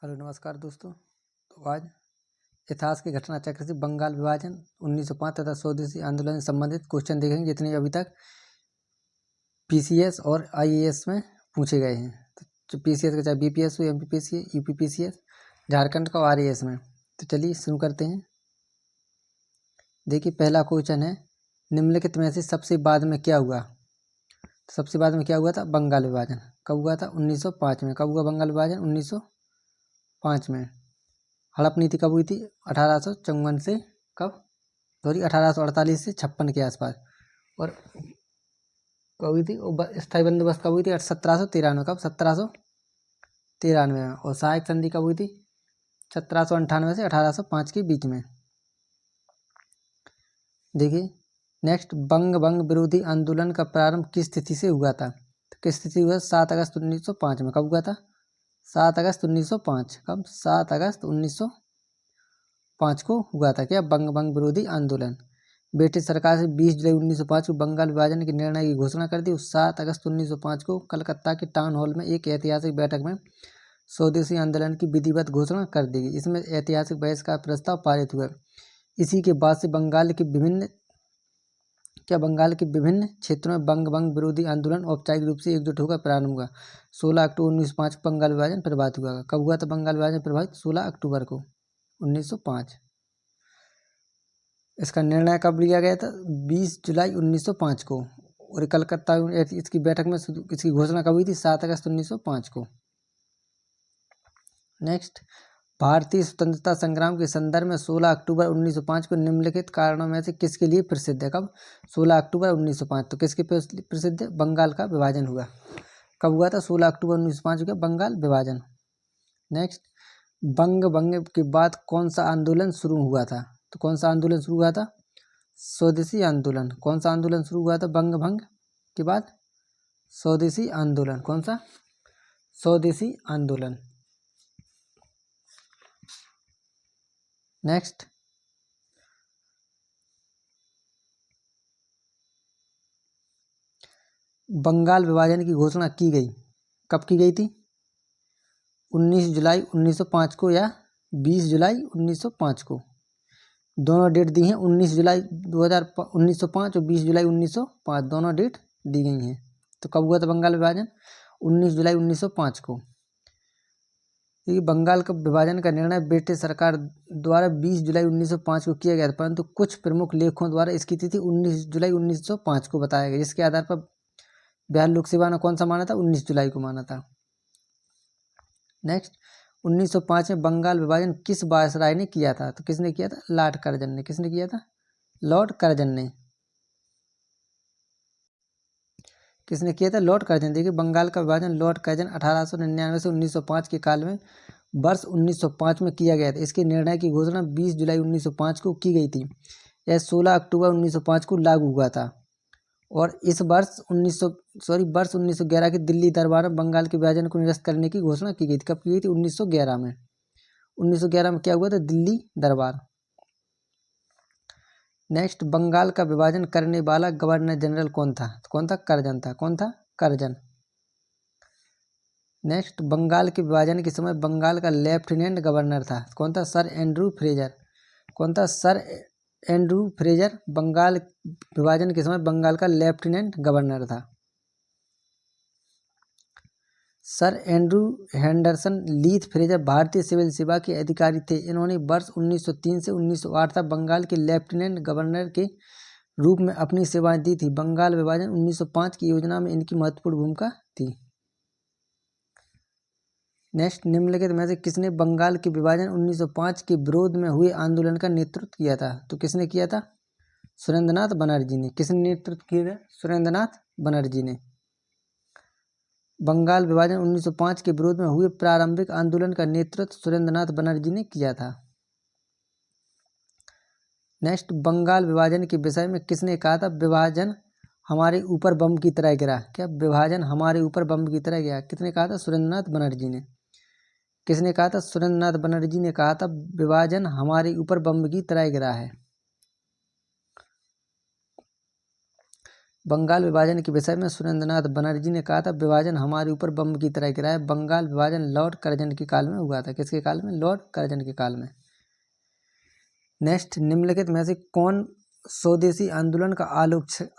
Hello नमस्कार दोस्तों। तो आज इतिहास के घटना चक्र से बंगाल विभाजन 1905 तथा स्वदेशी आंदोलन से संबंधित क्वेश्चन देखेंगे जितने अभी तक पीसीएस और आईएएस में पूछे गए हैं। तो पीसीएस का चाहे बीपीएस हो, एमपीपीएस, यूपीपीसीएस, झारखंड का आरएएस में। तो चलिए शुरू करते हैं। देखिए पहला क्वेश्चन है, निम्नलिखित में से सबसे बाद में क्या हुआ। सबसे बाद में क्या हुआ था? बंगाल विभाजन। कब हुआ था? 1905 में। कब हुआ बंगाल विभाजन? 1905 में। हड़प नीति कब हुई थी? 1854 से 1848 से 56 के आसपास। और कब हुई थी? स्थायी बंदोबस्त कब हुई थी? 1793। कब? 1793 में। और सहायक संधि कब हुई थी? 1798 से 1805 के बीच में। देखिए नेक्स्ट, बंग विरोधी आंदोलन का प्रारंभ किस तिथि से हुआ था? तो किस तिथि हुआ? 7 अगस्त 1905 में। कब हुआ था? 7 अगस्त 1905। कब? 7 अगस्त 1905 को हुआ था क्या? बंग विरोधी आंदोलन। ब्रिटिश सरकार से 20 जुलाई 1905 को बंगाल विभाजन के निर्णय की घोषणा कर दी। 7 अगस्त 1905 को कलकत्ता के टाउन हॉल में एक ऐतिहासिक बैठक में स्वदेशी आंदोलन की विधिवत घोषणा कर दी गई। इसमें ऐतिहासिक बहस का प्रस्ताव पारित हुआ। इसी के बाद से बंगाल के विभिन्न क्षेत्रों में बंग विरोधी आंदोलन औपचारिक रूप से एकजुट होकर प्रारंभ हुआ। 16 अक्टूबर 1905 को बंगाल विभाजन प्रभावित हुआ। कब हुआ था बंगाल विभाजन प्रभावित? 16 अक्टूबर को 1905। इसका निर्णय कब लिया गया था? 20 जुलाई 1905 को। और कलकत्ता इसकी बैठक में इसकी घोषणा कब हुई थी? 7 अगस्त 1905 को। नेक्स्ट, भारतीय स्वतंत्रता संग्राम के संदर्भ में 16 अक्टूबर 1905 को निम्नलिखित कारणों में से किसके लिए प्रसिद्ध है? कब? 16 अक्टूबर 1905। तो किसके प्रसिद्ध है? बंगाल का विभाजन हुआ। कब हुआ था? 16 अक्टूबर 1905 को बंगाल विभाजन। नेक्स्ट, बंग के बाद कौन सा आंदोलन शुरू हुआ था? तो कौन सा आंदोलन शुरू हुआ था? स्वदेशी आंदोलन। कौन सा आंदोलन शुरू हुआ था बंग के बाद? स्वदेशी आंदोलन। कौन सा? स्वदेशी आंदोलन। नेक्स्ट, बंगाल विभाजन की घोषणा की गई। कब की गई थी? 19 जुलाई 1905 को या 20 जुलाई 1905 को। दोनों डेट दी हैं, 19 जुलाई 1905 और 20 जुलाई 1905, दोनों डेट दी गई हैं। तो कब हुआ था बंगाल विभाजन? 19 जुलाई 1905 को। क्योंकि बंगाल का विभाजन का निर्णय ब्रिटिश सरकार द्वारा 20 जुलाई 1905 को किया गया था, परंतु कुछ प्रमुख लेखकों द्वारा इसकी तिथि 19 जुलाई 1905 को बताया गया, जिसके आधार पर बिहार लोक सेवा ने कौन सा माना था? 19 जुलाई को माना था। नेक्स्ट, 1905 में बंगाल विभाजन किस वायसराय ने किया था? तो किसने किया था? लॉर्ड कर्जन ने। किसने किया था? लॉर्ड कर्जन ने। किसने किया था? Lord Curzon. देखिए बंगाल का विभाजन लॉर्ड कर्जन 1899 से 1905 के काल में वर्ष 1905 में किया गया था। इसके निर्णय की घोषणा 20 जुलाई 1905 को की गई थी। यह 16 अक्टूबर 1905 को लागू हुआ था। और इस वर्ष 1911 के दिल्ली दरबार में बंगाल के विभाजन को निरस्त करने की घोषणा की गई थी। कब की गई थी? 1911 में। 1911 में क्या हुआ था? दिल्ली दरबार। नेक्स्ट, बंगाल का विभाजन करने वाला गवर्नर जनरल कौन था? तो कौन था? कर्जन था। कौन था? कर्जन। नेक्स्ट, बंगाल के विभाजन के समय बंगाल का लेफ्टिनेंट गवर्नर था। कौन था? Sir Andrew Fraser. कौन था? सर एंड्रू फ्रेजर बंगाल विभाजन के समय बंगाल का लेफ्टिनेंट गवर्नर था। सर एंड्रू हेंडरसन लीथ फ्रेजर भारतीय सिविल सेवा के अधिकारी थे। इन्होंने वर्ष 1903 से 1908 तक बंगाल के लेफ्टिनेंट गवर्नर के रूप में अपनी सेवाएं दी थी। बंगाल विभाजन 1905 की योजना में इनकी महत्वपूर्ण भूमिका थी। नेक्स्ट, निम्नलिखित में से किसने बंगाल के विभाजन 1905 के विरोध में हुए आंदोलन का नेतृत्व किया था? तो किसने किया था? सुरेंद्रनाथ बनर्जी ने। किसने नेतृत्व किया था? सुरेंद्रनाथ बनर्जी ने। बंगाल विभाजन 1905 के विरोध में हुए प्रारंभिक आंदोलन का नेतृत्व सुरेंद्रनाथ बनर्जी ने किया था। नेक्स्ट, बंगाल विभाजन के विषय में किसने कहा था? विभाजन हमारे ऊपर बम की तरह गिरा। क्या? विभाजन हमारे ऊपर बम की तरह गिरा। किसने कहा था? सुरेंद्रनाथ बनर्जी ने। किसने कहा था? सुरेंद्रनाथ बनर्जी ने कहा था विभाजन हमारे ऊपर बम की तरह गिरा है। बंगाल विभाजन के विषय में सुरेंद्रनाथ बनर्जी ने कहा था, विभाजन हमारे ऊपर बम की तरह गिरा है। बंगाल विभाजन लॉर्ड कर्जन के काल में हुआ था। किसके काल में? लॉर्ड कर्जन के काल में। नेक्स्ट, निम्नलिखित में से कौन स्वदेशी आंदोलन का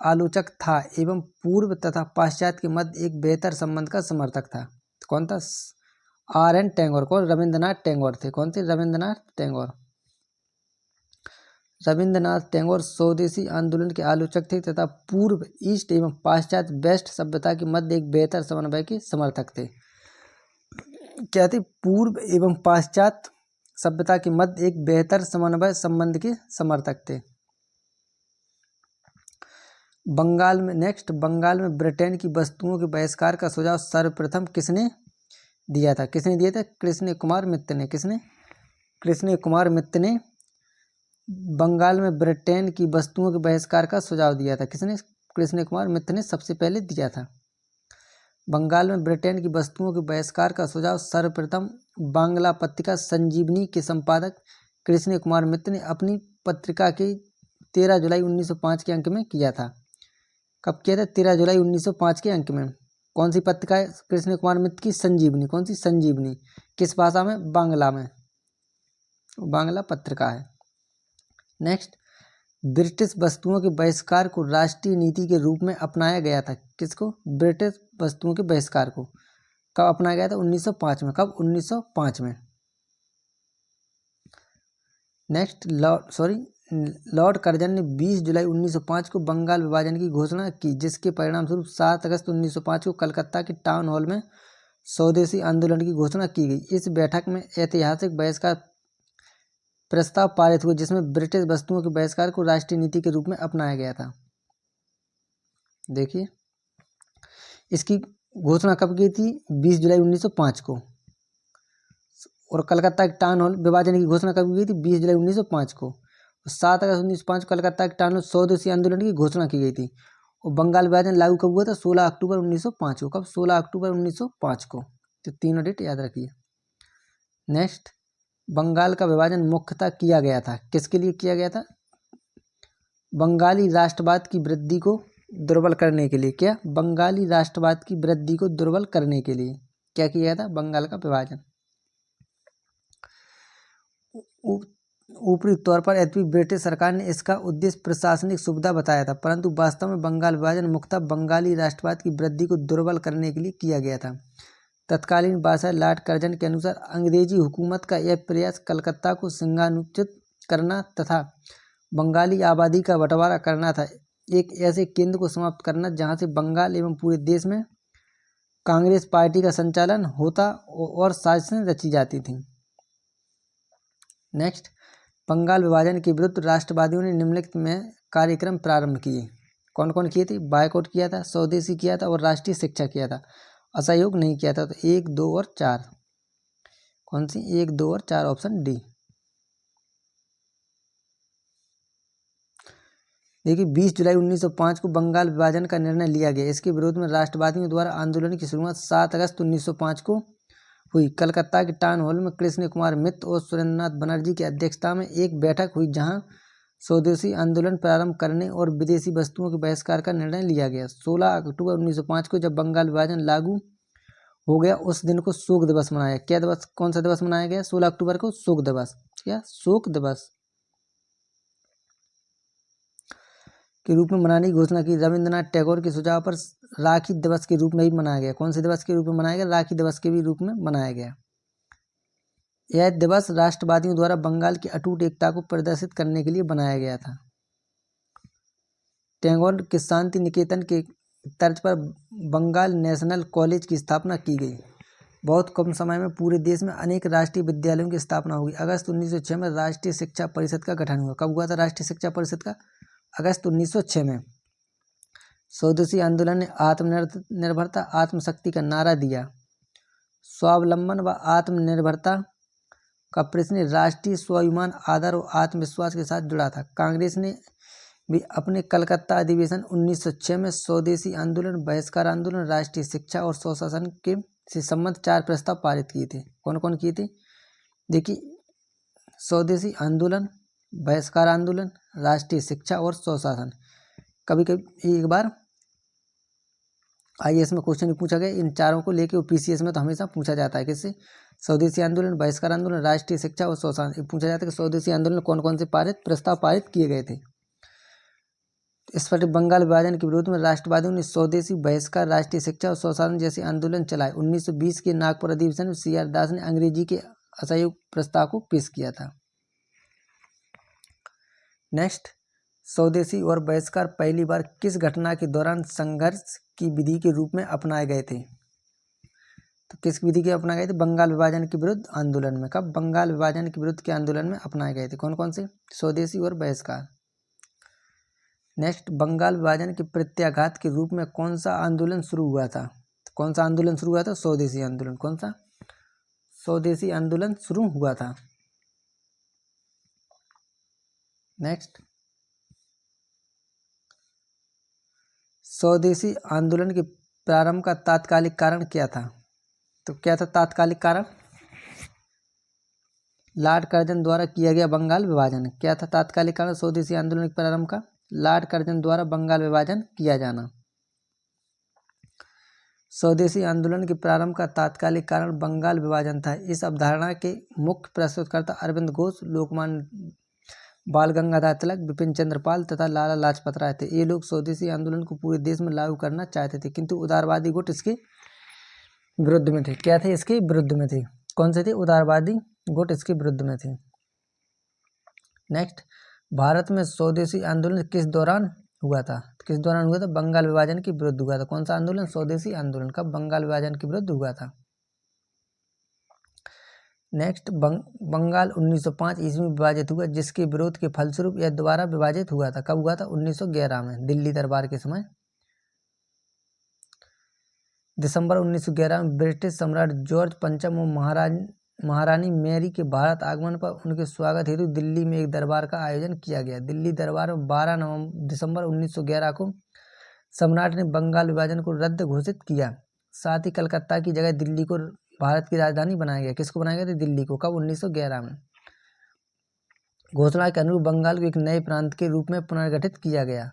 आलोचक था एवं पूर्व तथा पाश्चात्य के मध्य एक बेहतर संबंध का समर्थक था? कौन था? R.N. टैगोर। कौन? रविंद्रनाथ टैगोर थे। कौन थे? रविंद्रनाथ टैगोर। रविंद्रनाथ टैगोर स्वदेशी आंदोलन के आलोचक थे तथा पूर्व ईस्ट एवं पाश्चात्य वेस्ट सभ्यता के मध्य एक बेहतर समन्वय के समर्थक थे। क्या थे? पूर्व एवं पाश्चात्य सभ्यता के मध्य एक बेहतर समन्वय संबंध के समर्थक थे। बंगाल में नेक्स्ट, बंगाल में ब्रिटेन की वस्तुओं के बहिष्कार का सुझाव सर्वप्रथम किसने दिया था? किसने दिया था? कृष्ण कुमार मित्र ने। किसने? कृष्ण कुमार मित्र ने बंगाल में ब्रिटेन की वस्तुओं के बहिष्कार का सुझाव दिया था। किसने? कृष्ण कुमार मित्र ने सबसे पहले दिया था। बंगाल में ब्रिटेन की वस्तुओं के बहिष्कार का सुझाव सर्वप्रथम बांग्ला पत्रिका संजीवनी के संपादक कृष्ण कुमार मित्र ने अपनी पत्रिका के 13 जुलाई 1905 के अंक में किया था। कब किया था? 13 जुलाई 1905 के अंक में। कौन सी पत्रिका है? कृष्ण कुमार मित्र की संजीवनी। कौन सी? संजीवनी। किस भाषा में? बांग्ला में। बांग्ला पत्रिका है। नेक्स्ट, ब्रिटिश वस्तुओं के बहिष्कार को राष्ट्रीय नीति के रूप में अपनाया गया था। किसको? ब्रिटिश वस्तुओं के बहिष्कार को कब अपनाया गया था? 1905 में। कब? 1905 में। नेक्स्ट, लॉर्ड कर्जन ने 20 जुलाई 1905 को बंगाल विभाजन की घोषणा की, जिसके परिणामस्वरूप 7 अगस्त 1905 को कलकत्ता के टाउन हॉल में स्वदेशी आंदोलन की घोषणा की गई। इस बैठक में ऐतिहासिक बहिष्कार प्रस्ताव पारित हुए, जिसमें ब्रिटिश वस्तुओं के बहिष्कार को राष्ट्रीय नीति के रूप में अपनाया गया था। देखिए, इसकी घोषणा कब की थी? 20 जुलाई 1905 को। और कलकत्ता के टाउन हॉल विभाजन की घोषणा कब की थी? 20 जुलाई 1905 को। 7 अगस्त 1905 को कलकत्ता के टाउन हॉल स्वदेशी आंदोलन की घोषणा की गई थी। और बंगाल विभाजन लागू कब हुआ था? 16 अक्टूबर 1905 को। कब? 16 अक्टूबर 1905 को। तो तीनों डेट याद रखिए। नेक्स्ट, बंगाल का विभाजन मुख्यतः किया गया था। किसके लिए किया गया था? बंगाली राष्ट्रवाद की वृद्धि को दुर्बल करने के लिए। क्या? बंगाली राष्ट्रवाद की वृद्धि को दुर्बल करने के लिए क्या किया था? बंगाल का विभाजन। ऊपरी तौर पर यद्यपि ब्रिटिश सरकार ने इसका उद्देश्य प्रशासनिक सुविधा बताया था, परंतु वास्तव में बंगाल विभाजन मुख्यतः बंगाली राष्ट्रवाद की वृद्धि को दुर्बल करने के लिए किया गया था। तत्कालीन बादशाह लॉर्ड कर्जन के अनुसार अंग्रेजी हुकूमत का यह प्रयास कलकत्ता को सिंहानुचित करना तथा बंगाली आबादी का बंटवारा करना था, एक ऐसे केंद्र को समाप्त करना जहां से बंगाल एवं पूरे देश में कांग्रेस पार्टी का संचालन होता और साजिशें रची जाती थीं। नेक्स्ट, बंगाल विभाजन के विरुद्ध राष्ट्रवादियों ने निम्नलिखित में कार्यक्रम प्रारंभ किए। कौन कौन किए थे? बायकॉट किया था, स्वदेशी किया था और राष्ट्रीय शिक्षा किया था। असहयोग नहीं किया था। तो 1, 2 और 4 कौन सी? 1, 2 और 4 ऑप्शन डी। देखिए, 20 जुलाई 1905 को बंगाल विभाजन का निर्णय लिया गया। इसके विरोध में राष्ट्रवादियों द्वारा आंदोलन की शुरुआत 7 अगस्त 1905 को हुई। कलकत्ता के टाउन हॉल में कृष्ण कुमार मित्र और सुरेंद्रनाथ बनर्जी की अध्यक्षता में एक बैठक हुई, जहां स्वदेशी आंदोलन प्रारंभ करने और विदेशी वस्तुओं के बहिष्कार का निर्णय लिया गया। 16 अक्टूबर 1905 को जब बंगाल विभाजन लागू हो गया, उस दिन को शोक दिवस मनाया। क्या दिवस? कौन सा दिवस मनाया गया? 16 अक्टूबर को शोक दिवस। क्या? शोक दिवस के रूप में मनाने की घोषणा की। रविंद्रनाथ टैगोर के सुझाव पर राखी दिवस के रूप में भी मनाया गया। कौन से दिवस के रूप में मनाया गया? राखी दिवस के भी रूप में मनाया गया। यह दिवस राष्ट्रवादियों द्वारा बंगाल की अटूट एकता को प्रदर्शित करने के लिए बनाया गया था। टैगोर के शांति निकेतन के तर्ज पर बंगाल नेशनल कॉलेज की स्थापना की गई। बहुत कम समय में पूरे देश में अनेक राष्ट्रीय विद्यालयों की स्थापना हुई। अगस्त 1906 में राष्ट्रीय शिक्षा परिषद का गठन हुआ। कब हुआ था राष्ट्रीय शिक्षा परिषद का? अगस्त 1906 में। स्वदेशी आंदोलन ने आत्मनिर्भरता आत्मशक्ति का नारा दिया। स्वावलंबन व आत्मनिर्भरता का प्रश्न राष्ट्रीय स्वाभिमान, आदर और आत्मविश्वास के साथ जुड़ा था। कांग्रेस ने भी अपने कलकत्ता अधिवेशन 1906 में स्वदेशी आंदोलन, बहिष्कार आंदोलन, राष्ट्रीय शिक्षा और स्वशासन के से संबंधित 4 प्रस्ताव पारित किए थे। कौन कौन किए थे? देखिए, स्वदेशी आंदोलन, बहिष्कार आंदोलन, राष्ट्रीय शिक्षा और स्वशासन। कभी कभी एक बार IAS में क्वेश्चन पूछा गया इन चारों को लेके, PCS में तो हमेशा पूछा जाता है। किससे? स्वदेशी आंदोलन, बहिष्कार आंदोलन, राष्ट्रीय शिक्षा और शोषण। पूछा जाता है कि स्वदेशी आंदोलन कौन कौन से प्रस्ताव पारित किए गए थे। स्फटिक बंगाल विभाजन के विरोध में राष्ट्रवादियों ने स्वदेशी, बहिष्कार, राष्ट्रीय शिक्षा और शोषण जैसे आंदोलन चलाए। 1920 के नागपुर अधिवेशन में CR दास ने अंग्रेजी के असहयोग प्रस्ताव को पेश किया था। नेक्स्ट, स्वदेशी और बहिष्कार पहली बार किस घटना के दौरान संघर्ष की विधि के रूप में अपनाए गए थे? तो किस विधि के अपनाए गए थे? बंगाल विभाजन के विरुद्ध आंदोलन में। कब? बंगाल विभाजन के विरुद्ध के आंदोलन में अपनाए गए थे। कौन कौन से? स्वदेशी और बहिष्कार। नेक्स्ट, बंगाल विभाजन के प्रत्याघात के रूप में कौन सा आंदोलन शुरू हुआ था? कौन सा आंदोलन शुरू हुआ था? स्वदेशी आंदोलन। कौन सा? स्वदेशी आंदोलन शुरू हुआ था। नेक्स्ट, स्वदेशी आंदोलन के प्रारंभ का तात्कालिक कारण क्या था? तो क्या था तात्कालिक कारण? लॉर्ड कर्जन द्वारा किया गया बंगाल विभाजन। क्या था तात्कालिक कारण स्वदेशी आंदोलन के प्रारंभ का? लॉर्ड कर्जन द्वारा बंगाल विभाजन किया जाना। स्वदेशी आंदोलन के प्रारंभ का तात्कालिक कारण बंगाल विभाजन था। इस अवधारणा के मुख्य प्रस्तुतकर्ता अरविंद घोष, लोकमान्य बाल गंगाधर तिलक, बिपिन चंद्र पाल तथा लाला लाजपत राय थे। ये लोग स्वदेशी आंदोलन को पूरे देश में लागू करना चाहते थे, किंतु उदारवादी गुट इसके विरुद्ध में थे। क्या थे? इसके विरुद्ध में थे। कौन से थे? उदारवादी गुट इसके विरुद्ध में थे। नेक्स्ट, भारत में स्वदेशी आंदोलन किस दौरान हुआ था? किस दौरान हुआ था? बंगाल विभाजन के विरुद्ध हुआ था। कौन सा आंदोलन? स्वदेशी आंदोलन। कब? बंगाल विभाजन के विरुद्ध हुआ था। नेक्स्ट, बंगाल 1905 ईस्वी में विभाजित हुआ, जिसके विरोध के फलस्वरूप यह दोबारा विभाजित हुआ था। कब हुआ था? 1911 में, दिल्ली दरबार के समय। दिसंबर 1911 में ब्रिटिश सम्राट जॉर्ज पंचम और महारानी मैरी के भारत आगमन पर उनके स्वागत हेतु दिल्ली में एक दरबार का आयोजन किया गया। दिल्ली दरबार में 12 दिसंबर 1911 को सम्राट ने बंगाल विभाजन को रद्द घोषित किया। साथ ही कलकत्ता की जगह दिल्ली को भारत की राजधानी बनाया गया। किसको बनाया गया था? दिल्ली को। कब? 1911 में। घोषणा के अनुरूप बंगाल को एक नए प्रांत के रूप में पुनर्गठित किया गया।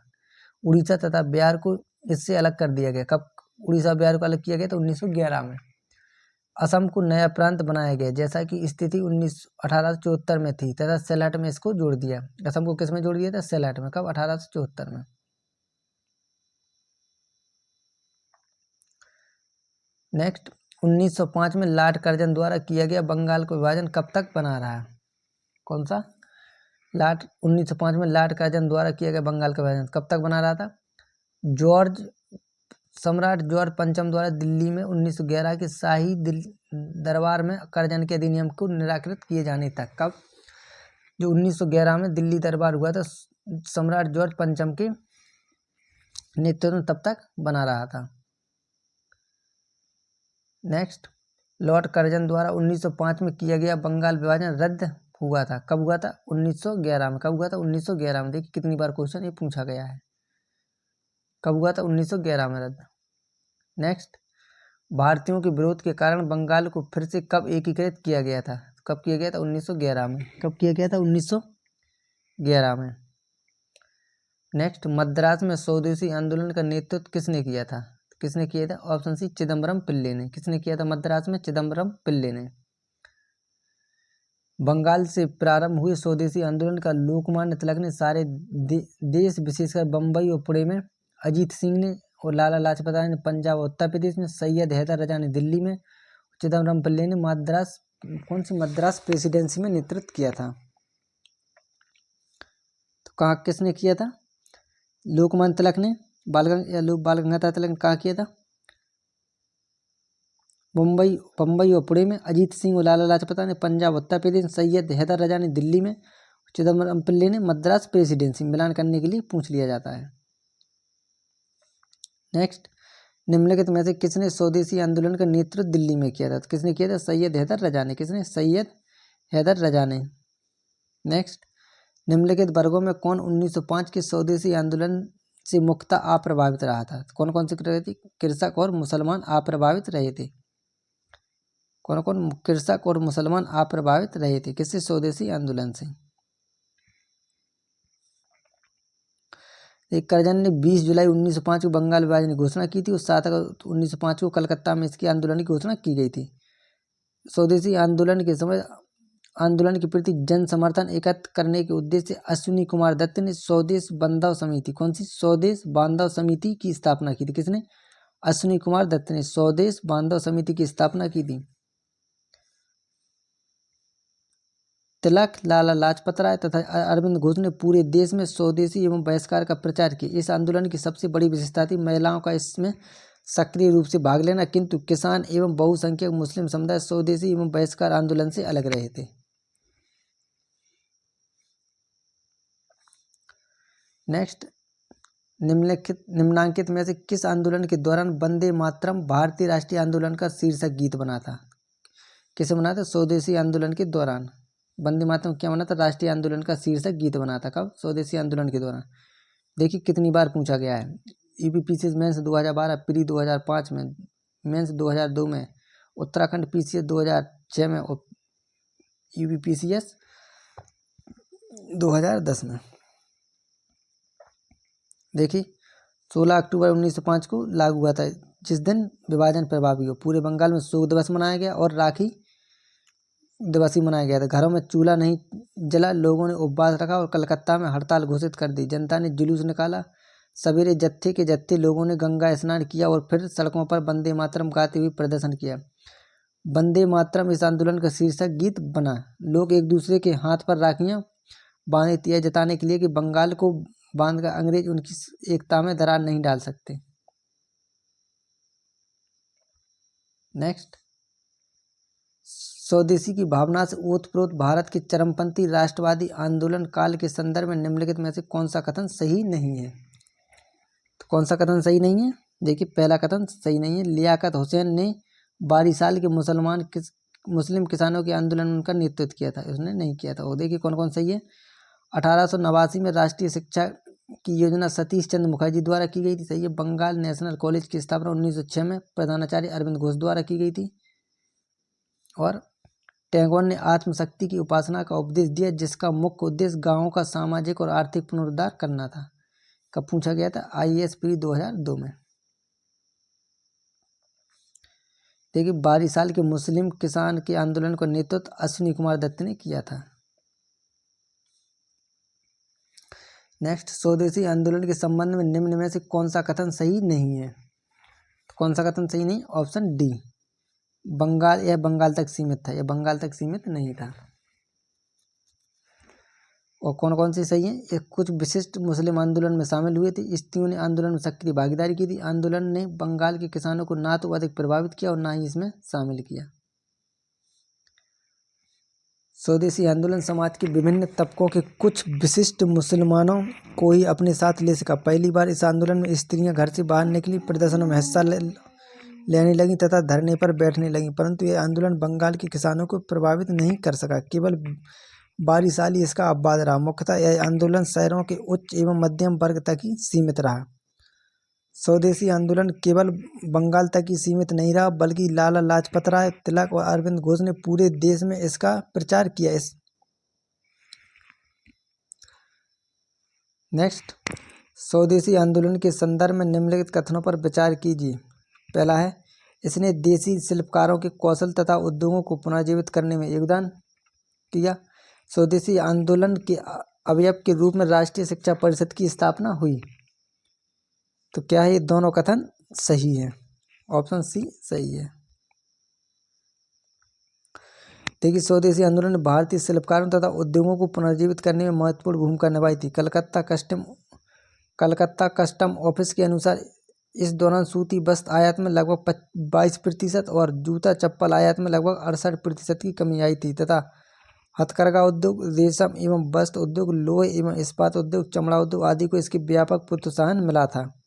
उड़ीसा तथा बिहार को इससे अलग कर दिया गया। कब उड़ीसा बिहार को अलग किया गया? तो 1911 में। असम को नया प्रांत बनाया गया, जैसा कि स्थिति 1874 में थी, तथा सिलहट में इसको जोड़ दिया। असम को किस में जोड़ दिया था? सिलहट में। कब? 1874 में। नेक्स्ट, 1905 में लॉर्ड कर्जन द्वारा किया गया बंगाल को विभाजन कब तक बना रहा? कौन सा? 1905 में लॉर्ड कर्जन द्वारा किया गया बंगाल का विभाजन कब तक बना रहा था? सम्राट जॉर्ज पंचम द्वारा दिल्ली में 1911 के शाही दरबार में कर्जन के अधिनियम को निराकृत किए जाने तक। कब? जो 1911 में दिल्ली दरबार हुआ था, सम्राट जॉर्ज पंचम के नेतृत्व में तब तक बना रहा था। नेक्स्ट, लॉर्ड कर्जन द्वारा 1905 में किया गया बंगाल विभाजन रद्द हुआ था। कब हुआ था? 1911 में। कब हुआ था? 1911 में। देखिए कितनी बार क्वेश्चन ये पूछा गया है। कब हुआ था? 1911 में रद्द। नेक्स्ट, भारतीयों के विरोध के कारण बंगाल को फिर से कब एकीकृत किया गया था? कब किया गया था? 1911 में। कब किया गया था? 1911 में। नेक्स्ट, मद्रास में स्वदेशी आंदोलन का नेतृत्व किसने किया था? किसने किया था? ऑप्शन सी, चिदम्बरम पिल्ले ने। किसने किया था मद्रास में? चिदम्बरम पिल्ले ने। बंगाल से प्रारंभ हुए स्वदेशी आंदोलन का लोकमान्य तिलक ने सारे देश विशेषकर बम्बई और पुणे में, अजीत सिंह ने और लाला लाजपत राय ने पंजाब और उत्तर प्रदेश में, सैयद हैदर रजा ने दिल्ली में, चिदम्बरम पिल्ले ने मद्रास प्रेसिडेंसी में नेतृत्व किया था। तो कहाँ किसने किया था? लोकमान्य तिलक ने, बाल गंगाधर तिलक ने कहाँ किया था? बम्बई और पुणे में, अजीत सिंह और लाला लाजपत राय ने पंजाब उत्तर प्रदेश, सैयद हैदर रजा ने दिल्ली में, चिदम्बरम पिल्ले ने मद्रास प्रेसिडेंसी। मिलान करने के लिए पूछ लिया जाता है। नेक्स्ट, निम्नलिखित में से किसने स्वदेशी आंदोलन का नेतृत्व दिल्ली में किया था? तो किसने किया था? सैयद हैदर रजा ने। किसने? सैयद हैदर रजा ने। नेक्स्ट, निम्नलिखित वर्गों में कौन 1905 के स्वदेशी आंदोलन से मुख्यतः अप्रभावित रहा था? कौन कौन से रहे थे? कृषक और मुसलमान अप्रभावित रहे थे। कौन कौन? कृषक और मुसलमान अप्रभावित रहे थे। किससे? स्वदेशी आंदोलन से। एक करजन ने 20 जुलाई 1905 को बंगाल विभाजन की घोषणा की थी और 7 अगस्त 1905 को कलकत्ता में इसके आंदोलन की घोषणा की गई थी। स्वदेशी आंदोलन के समय आंदोलन के प्रति जन समर्थन एकत्र करने के उद्देश्य से अश्विनी कुमार दत्त ने स्वदेश बांधव समिति, कौन सी, स्वदेश बांधव समिति की स्थापना की थी। किसने, अश्विनी कुमार दत्त ने स्वदेश बांधव समिति की स्थापना की थी। तिलक, लाला लाजपत राय तथा अरविंद घोष ने पूरे देश में स्वदेशी एवं बहिष्कार का प्रचार किया। इस आंदोलन की सबसे बड़ी विशेषता थी महिलाओं का इसमें सक्रिय रूप से भाग लेना, किंतु किसान एवं बहुसंख्यक मुस्लिम समुदाय स्वदेशी एवं बहिष्कार आंदोलन से अलग रहे थे। नेक्स्ट, निम्नांकित में से किस आंदोलन के दौरान वंदे मातरम भारतीय राष्ट्रीय आंदोलन का शीर्षक गीत बना था। किसे बना था, स्वदेशी आंदोलन के दौरान वंदे मातरम क्या बना था, राष्ट्रीय आंदोलन का शीर्षक गीत बना था। कब, स्वदेशी आंदोलन के दौरान। देखिए कितनी बार पूछा गया है। यूपीपीसीएस मेंस 2012, प्री 2005 में, मेंस 2002 में, उत्तराखंड पीसीएस 2006 में और यूपीपीसीएस 2010 में। देखिए 16 अक्टूबर 1905 को लागू हुआ था, जिस दिन विभाजन प्रभावी हो। पूरे बंगाल में शोक दिवस मनाया गया और राखी दिवस ही मनाया गया था। घरों में चूल्हा नहीं जला, लोगों ने उपवास रखा और कलकत्ता में हड़ताल घोषित कर दी। जनता ने जुलूस निकाला। सवेरे जत्थे के जत्थे लोगों ने गंगा स्नान किया और फिर सड़कों पर वंदे मातरम गाते हुए प्रदर्शन किया। वंदे मातरम इस आंदोलन का शीर्षक गीत बना। लोग एक दूसरे के हाथ पर राखियां बांधे यह जताने के लिए कि बंगाल को बांधकर अंग्रेज उनकी एकता में दरार नहीं डाल सकते। नेक्स्ट, स्वदेशी की भावना से ओतप्रोत भारत के चरमपंथी राष्ट्रवादी आंदोलन काल के संदर्भ में निम्नलिखित में से कौन सा कथन सही नहीं है। तो कौन सा कथन सही नहीं है, देखिए पहला कथन सही नहीं है। लियाकत हुसैन ने 12 साल के मुस्लिम किसानों के आंदोलन का नेतृत्व किया था, उसने नहीं किया था। और देखिए कौन कौन सही है। 1889 में राष्ट्रीय शिक्षा की योजना सतीश चंद्र मुखर्जी द्वारा की गई थी, सही है। बंगाल नेशनल कॉलेज की स्थापना 1906 में प्रधानाचार्य अरविंद घोष द्वारा की गई थी। और टैगोर ने आत्मशक्ति की उपासना का उपदेश दिया, जिसका मुख्य उद्देश्य गांवों का सामाजिक और आर्थिक पुनरुद्धार करना था। कब पूछा गया था, आईएएस प्री 2002 में। देखिए 12 साल के मुस्लिम किसान के आंदोलन का नेतृत्व अश्विनी कुमार दत्त ने किया था। नेक्स्ट, स्वदेशी आंदोलन के संबंध में निम्न में से कौन सा कथन सही नहीं है। तो कौन सा कथन सही नहीं, ऑप्शन डी, यह बंगाल तक सीमित था, यह बंगाल तक सीमित नहीं था। और कौन कौन सी सही है, ये कुछ विशिष्ट मुस्लिम आंदोलन में शामिल हुए थे। स्त्रियों ने आंदोलन में सक्रिय भागीदारी की थी। आंदोलन ने बंगाल के किसानों को ना तो अधिक प्रभावित किया और ना ही इसमें शामिल किया। स्वदेशी आंदोलन समाज के विभिन्न तबकों के कुछ विशिष्ट मुसलमानों को ही अपने साथ ले सका। पहली बार इस आंदोलन में स्त्रियां घर से बाहर निकली, प्रदर्शनों में हिस्सा लेने लगी तथा धरने पर बैठने लगी, परंतु यह आंदोलन बंगाल के किसानों को प्रभावित नहीं कर सका। केवल 12 साल ही इसका अपवाद रहा। मुख्यतः यह आंदोलन शहरों के उच्च एवं मध्यम वर्ग तक ही सीमित रहा। स्वदेशी आंदोलन केवल बंगाल तक ही सीमित नहीं रहा, बल्कि लाला लाजपत राय, तिलक और अरविंद घोष ने पूरे देश में इसका प्रचार किया। नेक्स्ट, स्वदेशी आंदोलन के संदर्भ में निम्नलिखित कथनों पर विचार कीजिए। पहला है, इसने देसी शिल्पकारों के कौशल तथा उद्योगों को पुनर्जीवित करने में योगदान किया। स्वदेशी आंदोलन के अवयव के रूप में राष्ट्रीय शिक्षा परिषद की स्थापना हुई। तो क्या है, ये दोनों कथन सही है, ऑप्शन सी सही है। देखिए स्वदेशी आंदोलन ने भारतीय शिल्पकारों तथा उद्योगों को पुनर्जीवित करने में महत्वपूर्ण भूमिका निभाई थी। कलकत्ता कस्टम ऑफिस के अनुसार इस दौरान सूती वस्त्र आयात में लगभग 22% और जूता चप्पल आयात में लगभग 68% की कमी आई थी तथा हथकरघा उद्योग, रेशम एवं वस्त्र उद्योग, लोहे एवं इस्पात उद्योग, चमड़ा उद्योग आदि को इसके व्यापक प्रोत्साहन मिला था।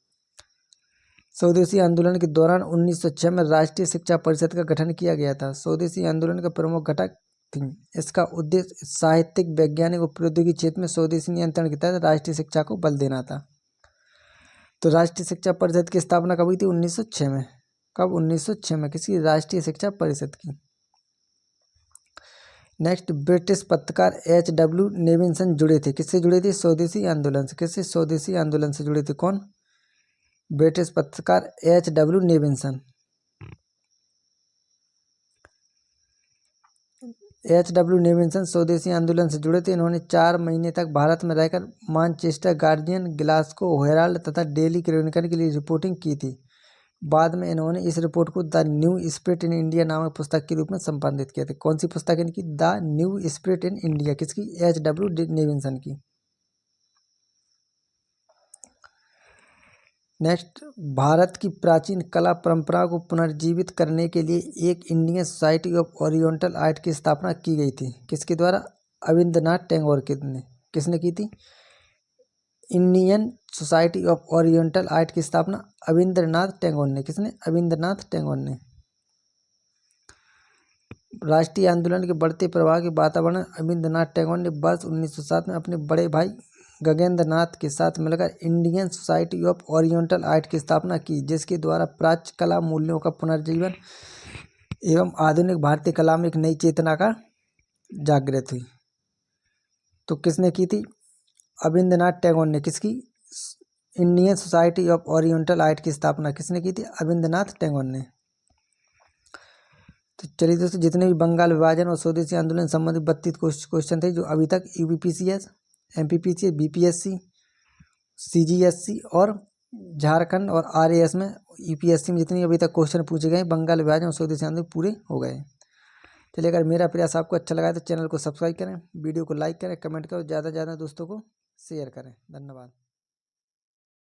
स्वदेशी आंदोलन के दौरान 1906 में राष्ट्रीय शिक्षा परिषद का गठन किया गया था। स्वदेशी आंदोलन का प्रमुख घटक थी। इसका उद्देश्य साहित्यिक, वैज्ञानिक और प्रौद्योगिकी क्षेत्र में स्वदेशी नियंत्रण के तहत राष्ट्रीय शिक्षा को बल देना था। तो राष्ट्रीय शिक्षा परिषद की स्थापना कब हुई थी, 1906 में। कब, 1906 में, किसी राष्ट्रीय शिक्षा परिषद की। नेक्स्ट, ब्रिटिश पत्रकार H.W. नेविन्सन जुड़े थे, किससे जुड़े थे? स्वदेशी आंदोलन से। किससे? स्वदेशी आंदोलन से जुड़े थे। कौन? ब्रिटिश पत्रकार H.W. नेविन्सन। H.W. नेविन्सन स्वदेशी आंदोलन से जुड़े थे। इन्होंने 4 महीने तक भारत में रहकर मानचेस्टर गार्डियन, ग्लासगो हेराल्ड तथा डेली क्रॉनिकल के लिए रिपोर्टिंग की थी। बाद में इन्होंने इस रिपोर्ट को the new spirit in India नामक पुस्तक के रूप में संपादित किया था। कौन सी पुस्तक है इनकी? The new spirit in India. किसकी? H.W. नेविन्सन की। नेक्स्ट, भारत की प्राचीन कला परंपरा को पुनर्जीवित करने के लिए एक Indian society of oriental art की स्थापना की गई थी। किसके द्वारा? अविंद्रनाथ टैगोर के ने। किसने की थी? Indian society of oriental art की स्थापना अविंद्रनाथ टैगोर ने। किसने? अविंद्रनाथ टैगोर ने। राष्ट्रीय आंदोलन के बढ़ते प्रभाव के वातावरण अविंद्रनाथ टैगोर ने वर्ष 1907 में अपने बड़े भाई गगनेंद्र नाथ के साथ मिलकर Indian society of oriental art की स्थापना की, जिसके द्वारा प्राच्य कला मूल्यों का पुनर्जीवन एवं आधुनिक भारतीय कला में एक नई चेतना का जागृत हुई। तो किसने की थी? अविंद्रनाथ टैगोर ने। किसकी? Indian society of oriental art की स्थापना किसने की थी? अविंद्रनाथ टैगोर ने। तो चलिए दोस्तों, जितने भी बंगाल विभाजन और स्वदेशी आंदोलन संबंधित 32 क्वेश्चन थे जो अभी तक यूपीपीसीएस, एमपीपीसी, बीपीएससी, सीजीएससी और झारखंड और आरएएस में, यूपीएससी में जितने अभी तक क्वेश्चन पूछे गए बंगाल विभाजन और स्वदेशी आंदोलन पूरे हो गए। चलिए, अगर मेरा प्रयास आपको अच्छा लगा तो चैनल को सब्सक्राइब करें, वीडियो को लाइक करें, कमेंट करें और ज़्यादा से ज़्यादा दोस्तों को शेयर करें। धन्यवाद।